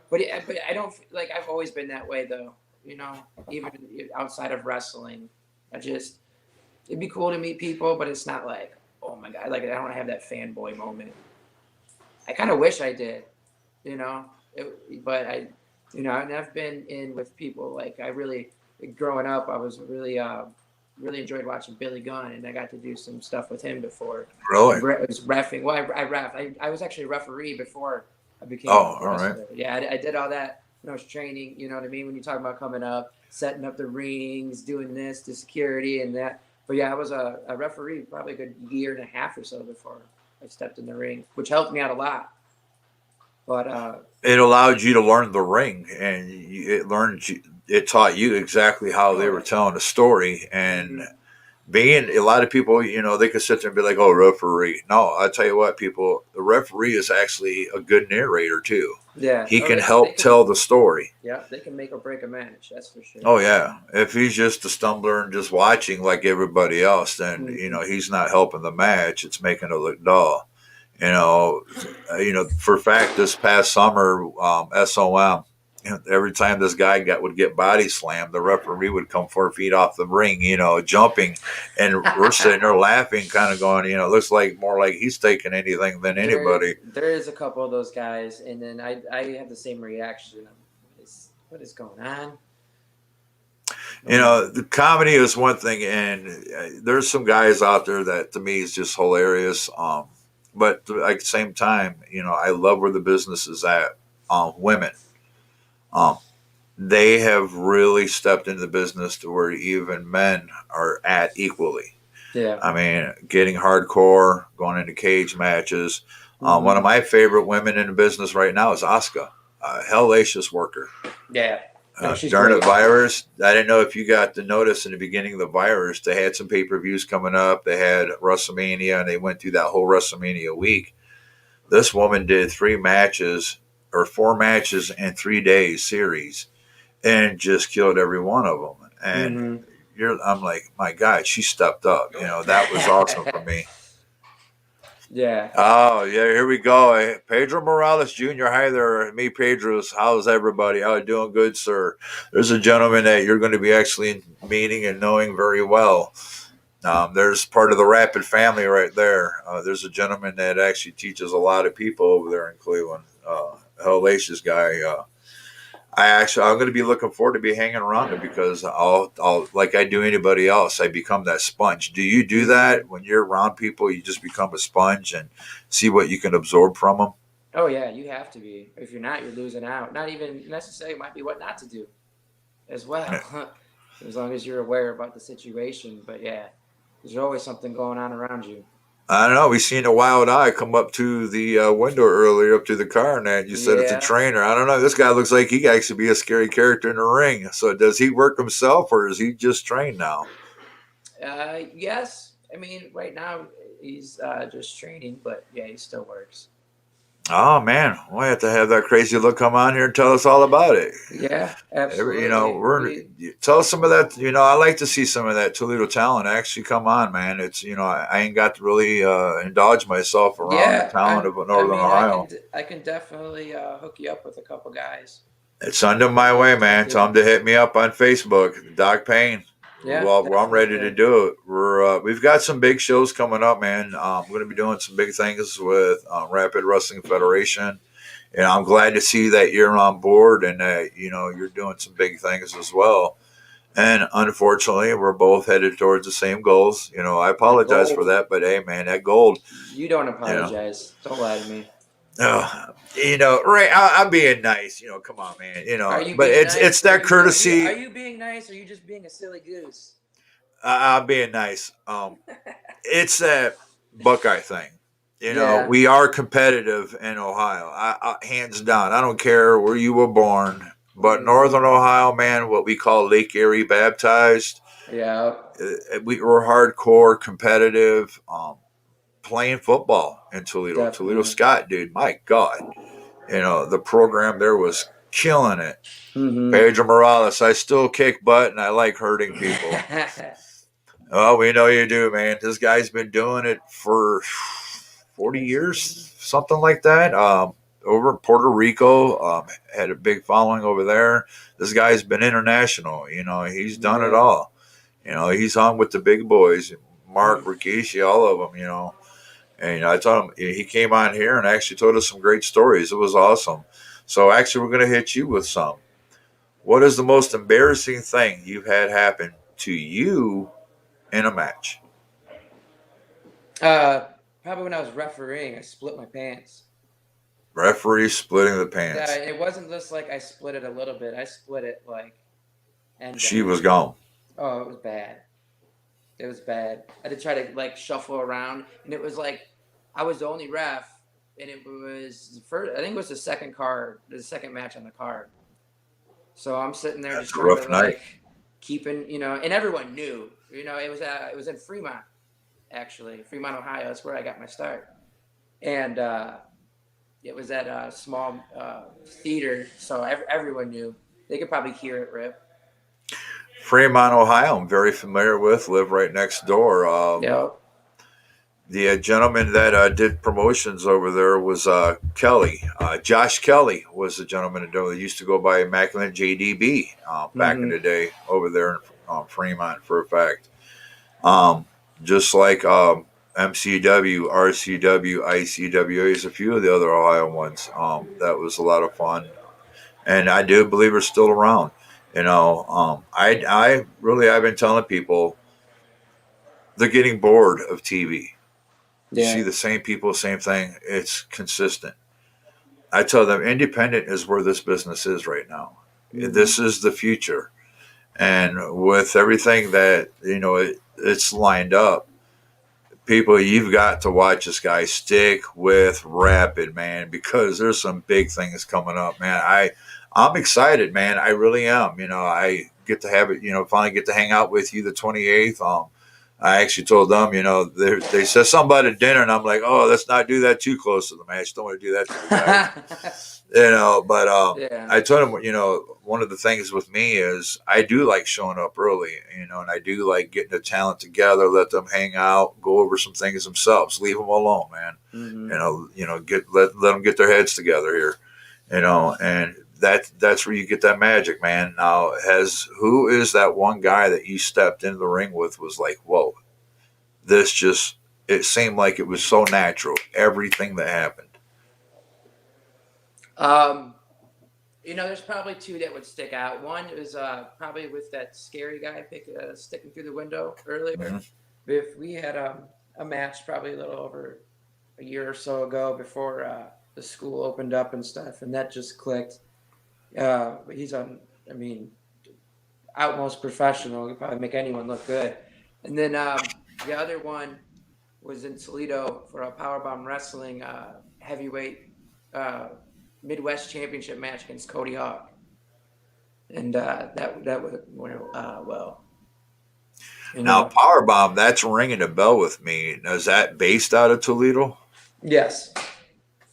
But I don't like. I've always been that way though. Even outside of wrestling, I just it'd be cool to meet people, but it's not like, oh my god, like I don't have that fanboy moment. I kind of wish I did, you know, but and I've been in with people like I really, growing up, I was really enjoyed watching Billy Gunn, and I got to do some stuff with him before. Really? I was refing. Well, I ref. I was actually a referee before I became a Oh, all right. wrestler. Yeah, I did all that when I was training. You know what I mean? When you talk about coming up, setting up the rings, doing this, the security, and that. But yeah, I was a referee probably a good year and a half or so before I stepped in the ring, which helped me out a lot. But it allowed you to learn the ring, and it taught you exactly how Oh they were yeah. telling a story. And Hmm. being a lot of people, they could sit there and be like, "Oh, referee." No, I tell you what, people, the referee is actually a good narrator too. Yeah. He Oh, can they help can. tell the story. Yeah, they can make or break a match. That's for sure. Oh yeah, if he's just a stumbler and just watching like everybody else, then Hmm. he's not helping the match. It's making it look dull. You know, for a fact, this past summer, SOM, every time this guy would get body slammed, the referee would come 4 feet off the ring, jumping, and we're sitting there laughing, kind of going, it looks like more like he's taking anything than anybody. There is a couple of those guys, and then I have the same reaction. What is going on? The comedy is one thing, and there's some guys out there that to me is just hilarious. But at the same time, I love where the business is at. Women, um, they have really stepped into the business to where even men are at equally. Yeah. I mean, getting hardcore, going into cage matches. One of Hmm. my favorite women in the business right now is Asuka, hellacious worker. Yeah. No, she's During the great. virus, I didn't know if you got to notice in the beginning of the virus, they had some pay per views coming up. They had WrestleMania, and they went through that whole WrestleMania week. This woman did 3 matches or 4 matches in 3 days series, and just killed every one of them. And Hmm. I'm like, my God, she stepped up. That was awesome for me. Yeah. Oh yeah, here we go. Pedro Morales Jr. Hi there, me Pedro's. How's everybody? How you doing, good sir? There's a gentleman that you're going to be actually meeting and knowing very well. There's part of the Rapid family right there. There's a gentleman that actually teaches a lot of people over there in Cleveland. Hellacious guy. I'm going to be looking forward to be hanging around him because I'll like I do anybody else. I become that sponge. Do you do Hmm. that when you're around people? You just become a sponge and see what you can absorb from them. Oh yeah, you have to be. If you're not, you're losing out. Not even necessarily might be what not to do as well. As long as you're aware about the situation. But yeah, there's always something going on around you. I don't know. We seen a wild eye come up to the window earlier, up to the car, and that you said it's a Yeah. trainer. I don't know. This guy looks like he could actually be a scary character in the ring. So does he work himself, or is he just trained now? Yes. I mean, right now he's just training, but yeah, he still works. Oh man, we have to have that crazy look come on here and tell us all about it. Yeah, absolutely. We're tell us some of that. I like to see some of that Toledo talent actually come on, man. It's I ain't got to really indulge myself around the Yeah, talent of I Northern mean, Ohio. I can definitely hook you up with a couple guys. Send them my Get you way, man. Tell connected. them to hit me up on Facebook, Doc Payne. Yeah, Well, I'm ready to definitely. do it. We've got some big shows coming up, man. We're going to be doing some big things with Rapid Wrestling Federation. And I'm glad to see that you're on board and that you're doing some big things as well. And unfortunately, we're both headed towards the same goals. I The apologize for gold. that, but hey, man, that gold, You don't you know, apologize. Don't lie to me. right? I'm being nice. Come on, man. Are you But being it's nice? Are that you are you are courtesy. you being nice? Or are you just being a silly goose? I'm being nice. It's that Buckeye thing. Yeah. We are competitive in Ohio, hands down. I don't care where you were born, but Hmm. Northern Ohio, man, what we call Lake Erie baptized, Yeah. we were hardcore competitive, playing football in Toledo. Toledo Definitely. Scott, dude, my God, the program there was killing it. Hmm. Pedro Morales, I still kick butt and I like hurting people. Oh, we know you do, man. This guy's been doing it for 40 years, something like that. Over in Puerto Rico, had a big following over there. This guy's been international. He's done it Yeah. all. He's on with the big boys, Mark, Rikishi, all of them. And I told him he came on here and actually told us some great stories. It was awesome. So actually, we're going to hit you with some. What is the most embarrassing thing you've had happen to you in a match? Uh, Probably when I was refereeing, I split my pants. Referee splitting the Yeah, pants. it wasn't just like I split it a little bit. I split it like end to She was end. gone. Oh, it was bad. It was bad. I had to try to like shuffle around, and it was like I was the only ref, and it was the first. I think it was the second match on the card. So I'm sitting there just That's a trying to rough night. like keeping, and everyone knew, it was in Fremont, actually, Fremont, Ohio. That's where I got my start, and it was at a small theater, so everyone knew. They could probably hear it rip. Fremont, Ohio, I'm very familiar with. Live right next door. Yep. The gentleman that did promotions over there was Kelly. Josh Kelly was the gentleman that used to go by Immaculate JDB back in Mm-hmm. the day over there in Fremont for a fact. Um, just like MCW, RCW, ICW, there's a few of the other Ohio ones. That was a lot of fun. And I do believe are still around. I really, I've been telling people they're getting bored of TV. You see Yeah. the same people, same thing. It's consistent. I tell them independent is where this business is right now. Mm-hmm. This is the future. And with everything that, it's lined up, people, you've got to watch this guy stick with Rapid, man, because there's some big things coming up, man. I'm excited, man. I really am. I get to have it, finally get to hang out with you the 28th. I actually told them, they said something about a dinner, and I'm like, oh, let's not do that too close to the match. Don't want to do that to the guys. But Yeah. I told him, one of the things with me is I do like showing up early, and I do like getting the talent together, let them hang out, go over some things themselves, leave them alone, man. Mm-hmm. Let them get their heads together here, and that's where you get that magic, man. Now, who is that one guy that you stepped into the ring with was like, whoa, this just, it seemed like it was so natural, everything that happened. Um, there's probably two that would stick out. One is probably with that scary guy sticking through the window earlier. Hmm. If we had a match probably a little over a year or so ago before the school opened up and stuff, and that just clicked. But he's on. I mean, utmost professional. He could probably make anyone look good. And then the other one was in Toledo for a powerbomb wrestling heavyweight uh, Midwest Championship match against Cody Hawk, and that went well. You Now, know. Powerbomb, that's ringing a bell with me. Now, is that based out of Toledo? Yes.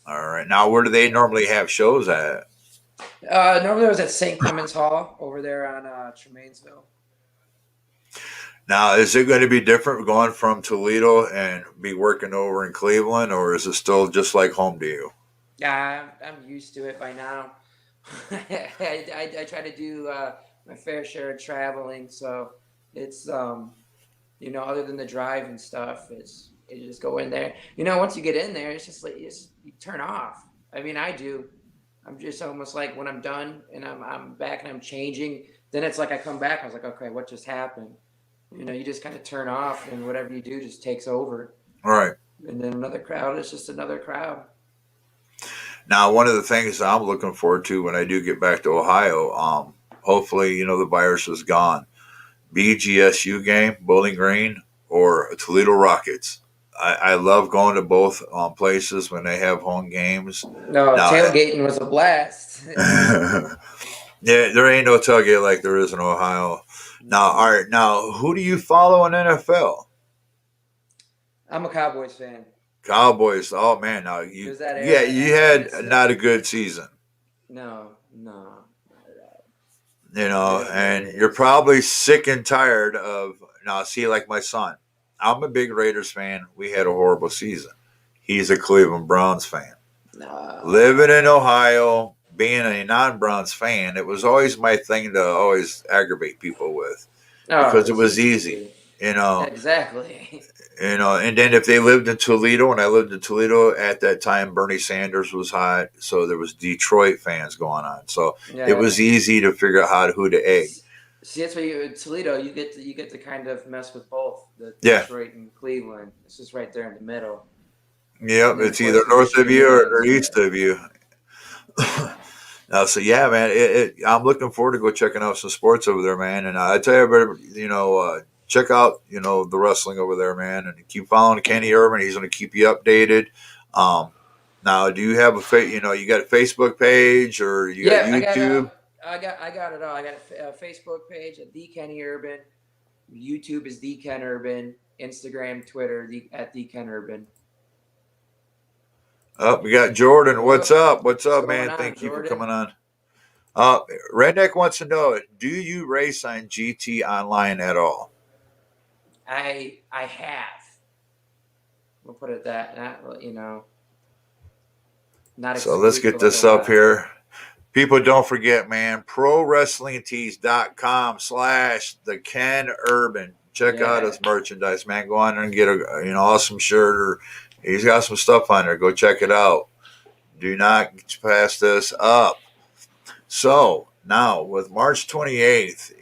All right. Now, where do they normally have shows at? Normally, I was at St. Clements Hall over there on Tremainsville. Now, is it going to be different going from Toledo and be working over in Cleveland, or is it still just like home to you? Yeah, I'm used to it by now. I try to do my fair share of traveling, so it's other than the drive and stuff, you just go in there. Once you get in there, it's just like you turn off. I mean, I do. I'm just almost like when I'm done and I'm back and I'm changing. Then it's like I come back. I was like, okay, what just happened? You just kind of turn off, and whatever you do just takes over. All right. And then another crowd is just another crowd. Now, one of the things I'm looking forward to when I do get back to Ohio, hopefully, the virus is gone. BGSU game, Bowling Green, or Toledo Rockets. I love going to both places when they have home games. No, Now, tailgating was a blast. yeah, there ain't no tailgate like there is in Ohio. Now, all right, now who do you follow in NFL? I'm a Cowboys fan. Cowboys. Oh man, now There's that yeah, era. you I had miss it. not a good season, No, no, not at all. It is what it and you're is. probably sick and tired of now. See, like my son, I'm a big Raiders fan. We had a horrible season. He's a Cleveland Browns fan. No. Living in Ohio, being a non-Browns fan, it was always my thing to always aggravate people with Oh, because it it's was easy, easy. you know. Exactly. And then if they lived in Toledo, and I lived in Toledo at that time, Bernie Sanders was hot, so there was Detroit fans going on, so it Yeah. was easy to figure out who to egg. See, that's why you in Toledo, you get to kind of mess with both the Yeah, Detroit and Cleveland. It's just right there in the middle. yep, And then of it's course either the north of Michigan you or fans. east of you. So yeah, man, I'm looking forward to go checking out some sports over there, man. And I tell you, everybody, check out the wrestling over there, man, and keep following Kenny Irvin. He's going to keep you updated. Um, Now, do you have you got a Facebook page or you got Yeah, YouTube? I got it all. I got a Facebook page at the Kenny Urban. YouTube is the Ken Urban. Instagram, Twitter, at the Ken Urban. Oh, we got Jordan. What's Whoop. up? What's What's up, going man? on, Thank you for Jordan? coming on. Redneck wants to know: do you race on GT Online at all? I have. We'll put it that. Not not So let's exclusive get like a this lot up of. here. People, don't forget, man, prowrestlingtees.com/ the Ken Urban. Check out Yeah. his merchandise, man. Go on there and get a awesome shirt, or he's got some stuff on there. Go check it out. Do not pass this up. So now with March 28th,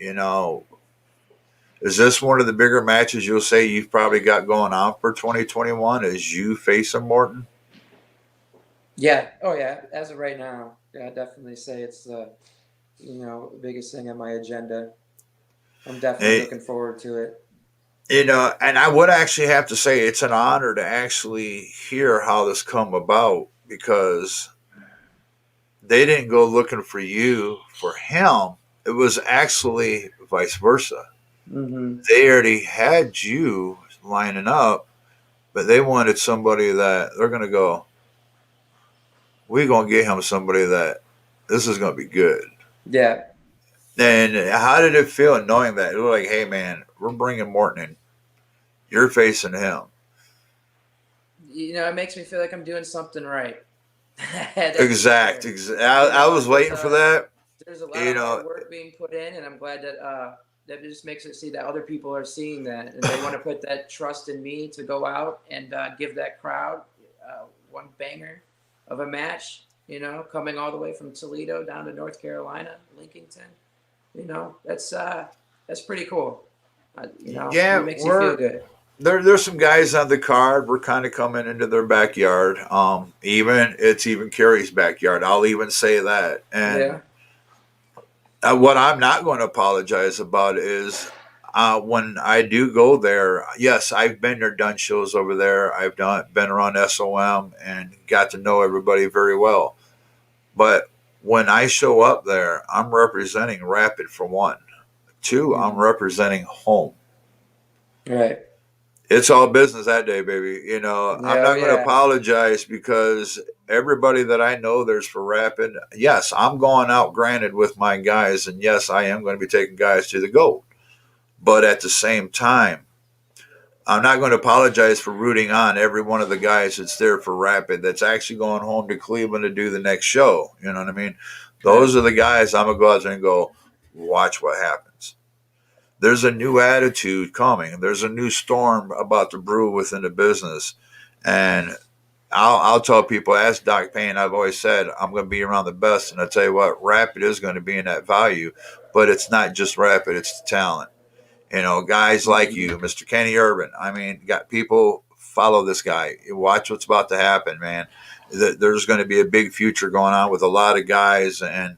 is this one of the bigger matches you'll say you've probably got going on for 2021 as you face a Morton? Yeah. Oh yeah. As of right now, yeah, I definitely say it's the biggest thing on my agenda. I'm definitely Eh, looking forward to it. and I would actually have to say it's an honor to actually hear how this come about, because they didn't go looking for you for him. It was actually vice versa. Mm-hmm. They already had you lining up, but they wanted somebody that they're going to go, we're going to get him somebody that this is going to be good. Yeah. And how did it feel knowing that? It was like, hey, man, we're bringing Morton in. You're facing him. It makes me feel like I'm doing something right. That's for Exact. sure. I was waiting for that. There's a lot You of know, hard work being put in, and I'm glad that that just makes it see that other people are seeing that, and they want to put that trust in me to go out and give that crowd one banger of a match. Coming all the way from Toledo down to North Carolina, Lincolnton. That's pretty cool. It yeah, makes you feel good. there's some guys on the card. We're kind of coming into their backyard. It's even Kerry's backyard. I'll even say that. And Yeah. what I'm not going to apologize about is when I do go there. Yes, I've been there, done shows over there. I've been around SOM and got to know everybody very well. But when I show up there, I'm representing Rapid for one. Two, I'm Mm-hmm. representing home. Right. It's all business that day, baby. I'm Yeah. Oh not going to yeah. apologize because everybody that I know there's for Rapid. Yes, I'm going out, granted, with my guys, and yes, I am going to be taking guys to the gold. But at the same time, I'm not going to apologize for rooting on every one of the guys that's there for Rapid that's actually going home to Cleveland to do the next show. You know what I mean? Okay. Those are the guys I'm going to go out there and go, watch what happens. There's a new attitude coming. There's a new storm about to brew within the business. And I'll tell people, as Doc Payne, I've always said, I'm going to be around the best. And I tell you what, Rapid is going to be in that value. But it's not just Rapid, it's the talent. Guys like Mm-hmm. you, Mr. Kenny Urban. I mean, got people follow this guy. Watch what's about to happen, man. There's going to be a big future going on with a lot of guys. And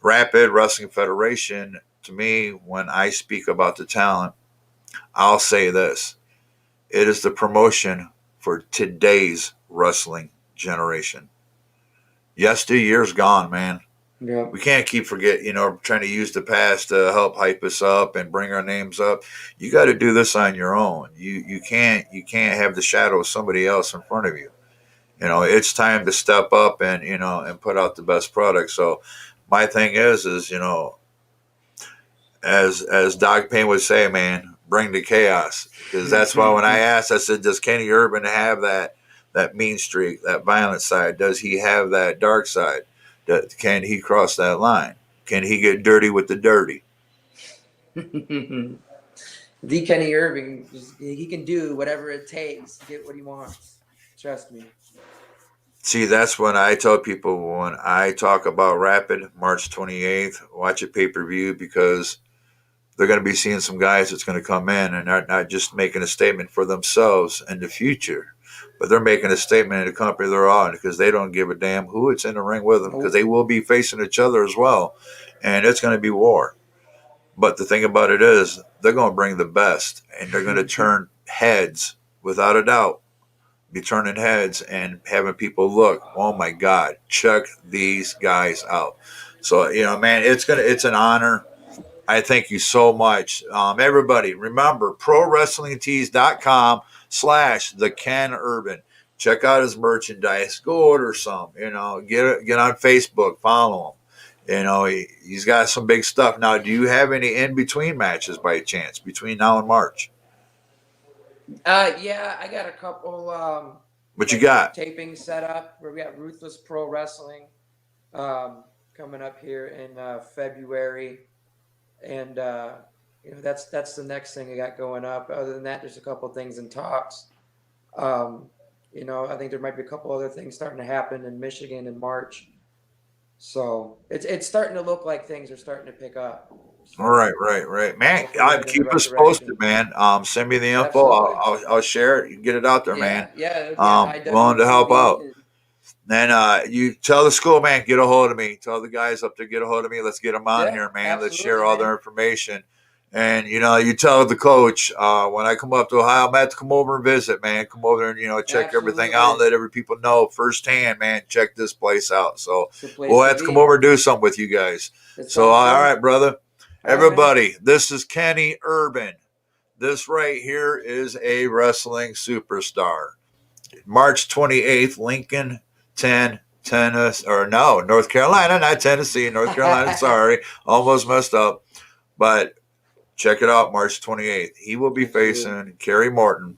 Rapid Wrestling Federation, to me, when I speak about the talent, I'll say this: it is the promotion for today's wrestling generation. Yesteryear's gone, man. We Yep. can't keep trying to use the past to help hype us up and bring our names up. You got to do this on your own. You can't have the shadow of somebody else in front of you. It's time to step up and put out the best product. So my thing is as Doc Payne would say, man, bring the chaos. Because that's why when I asked, I said, does Kenny Urban have that mean streak, that violent side? Does he have that dark side? Can he cross that line? Can he get dirty with the dirty? The Kenny Irving, he can do whatever it takes to get what he wants. Trust me. See, that's when I tell people, when I talk about Rapid March 28th, watch a pay per view, because they're going to be seeing some guys that's going to come in and are not just making a statement for themselves in the future, but they're making a statement in the company they're on, because they don't give a damn who it's in the ring with them, because Nope. they will be facing each other as well. And it's going to be war. But the thing about it is, they're going to bring the best and they're going to turn heads without a doubt. be turning heads and having people look, oh my God, check these guys out. So, man, it's an honor. I thank you so much. Everybody, remember prowrestlingtees.com/the Ken Urban. Check out his merchandise. Go order some. Get on Facebook, follow him. He's got some big stuff. Now, do you have any in between matches by chance between now and March? Yeah, I got a couple What you got? tapings set up where we got Ruthless Pro Wrestling coming up here in February, and that's the next thing I got going up. Other than that, there's a couple things in talks. I think there might be a couple other things starting to happen in Michigan in March. So it's starting to look like things are starting to pick up. So, All right, man. Keep us posted, man. Send me the info. Absolutely. I'll share it. You get it out there, man. Yeah. Willing to help out. IWTV. And you tell the school, man, get a hold of me. Tell the guys up there, get a hold of me. Let's get them on here, man. Let's share all their information. And you tell the coach when I come up to Ohio, I'm have to come over and visit, man. Come over and check everything out and let every people know firsthand, man. Check this place out. So we'll have to come over and do something with you guys. So all right, brother. Everybody, this is Kenny Urban. This right here is a wrestling superstar. March 28th, Lincoln, North Carolina, not Tennessee, North Carolina. Sorry, almost messed up. But check it out, March 28th. He will be facing Kerry Morton.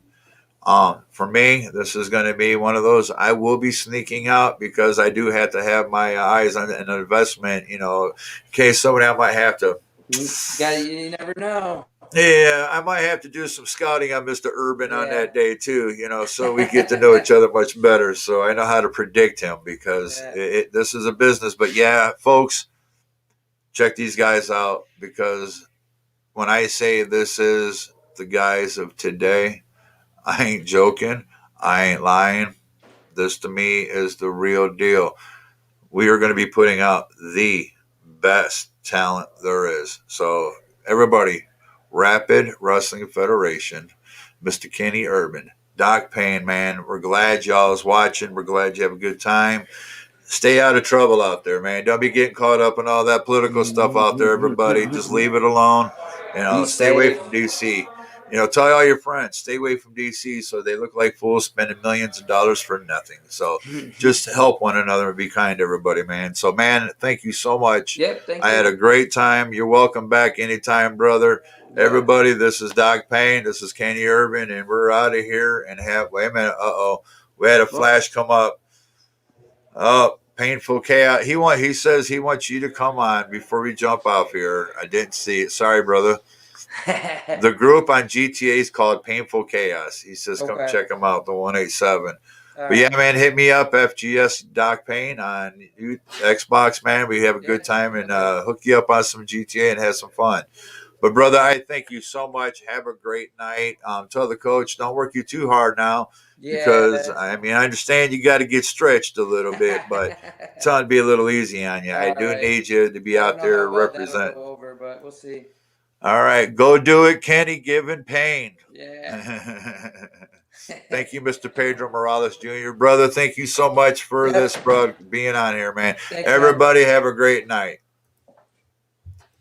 For me, this is going to be one of those. I will be sneaking out because I do have to have my eyes on an investment, in case somebody I might have to. You never know. Yeah, I might have to do some scouting on Mr. Urban on that day too, so we get to know each other much better. So I know how to predict him because this is a business. But yeah, folks, check these guys out because when I say this is the guys of today, I ain't joking. I ain't lying. This to me is the real deal. We are going to be putting out the best talent there is. So everybody, Rapid Wrestling Federation, Mr. Kenny Urban, Doc Payne, man, we're glad y'all is watching. We're glad you have a good time. Stay out of trouble out there, man. Don't be getting caught up in all that political stuff out there, everybody. Just leave it alone. Stay away from DC. Tell all your friends, stay away from DC so they look like fools spending millions of dollars for nothing. So just help one another and be kind to everybody, man. So, man, thank you so much. Yep, thank you. I had a great time. You're welcome back anytime, brother. Yeah. Everybody, this is Doc Payne. This is Kenny Urban, and we're out of here and wait a minute. We had a flash come up. Painful Chaos. He says he wants you to come on before we jump off here. I didn't see it. Sorry, brother. The group on GTA is called Painful Chaos. He says, come check them out, the 187. But yeah, man, hit me up, FGS Doc Payne on Xbox, man. We have a good time and hook you up on some GTA and have some fun. But, brother, I thank you so much. Have a great night. Tell the coach, don't work you too hard now. Because, I understand you got to get stretched a little bit, but tell him to be a little easy on you. I do need you to be out there representing. But we'll see. All right, go do it, Kenny Given Payne. Yeah. Thank you, Mr. Pedro Morales Jr. Brother, thank you so much for this, bro, being on here, man. Thanks, everybody, have a great night.